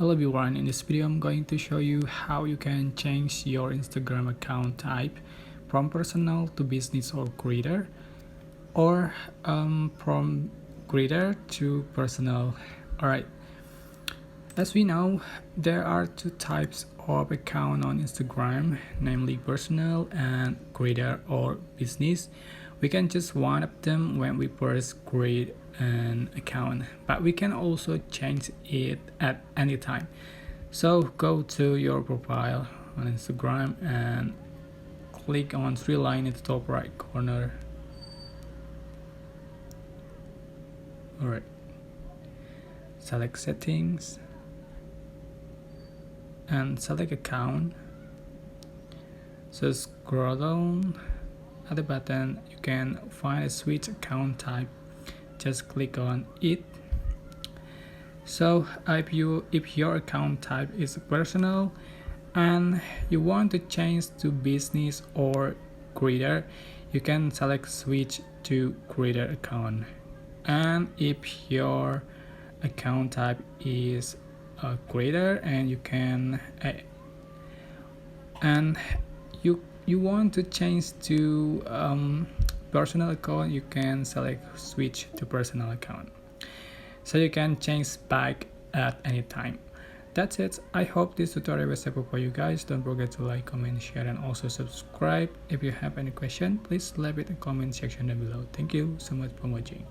Hello everyone, in this video I'm going to show you how you can change your Instagram account type from personal to business or creator, or from creator to personal. Alright, as we know, there are two types of account on Instagram, namely personal and creator or business. We can choose one of them when we first create an account, but we can also change it at any time. So go to your profile on Instagram and click on three line in the top right corner. Alright, select settings and select account. So scroll down at the button, you can find a switch account type. Just click on it. So if your account type is personal and you want to change to business or creator, you can select switch to creator account. And if your account type is a creator and you can and you want to change to personal account, you can select switch to personal account, so you can change back at any time. That's it. I hope this tutorial was helpful for you guys. Don't forget to like, comment, share, and also subscribe. If you have any question, please leave it in the comment section down below. Thank you so much for watching.